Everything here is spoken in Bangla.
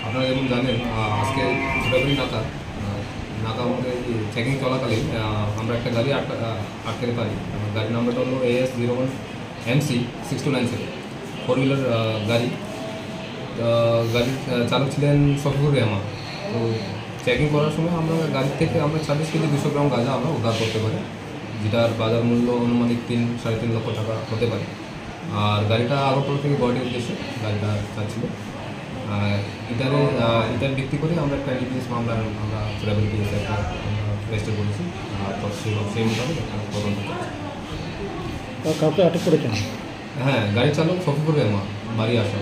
আপনারা যেমন জানেন আজকে ফেব্রুয়ারি নাকা আমাদের চেকিং চলাকালীন আমরা একটা গাড়ি আটকাতে পারি। গাড়ির নাম্বারটা হলো AS01 MC 6297 ফোর হুইলার গাড়ি। গাড়ির চালক ছিলেন শফিকুর রহমান। তো চেকিং করার সময় আমরা গাড়ি থেকে 26 কেজি 200 গ্রাম গাঁজা আমরা উদ্ধার করতে পারি, যেটার বাজার মূল্য আনুমানিক 3-3.5 লক্ষ টাকা হতে পারে। আর গাড়িটা আগরতলা থেকে গুয়াহাটির উদ্দেশ্যে গাড়িটা যাচ্ছিল। এটার ভিত্তি করে আমরা একটা NDPS মামলা আমরা ট্রাভেল কেস একটা রেজিস্টার করেছি। তো সেই মোতাবেক একটা তদন্ত করছি। কাউকে আটক করেছেন? হ্যাঁ, গাড়ি চালক শফিকুর রহমান, বাড়ি আসা।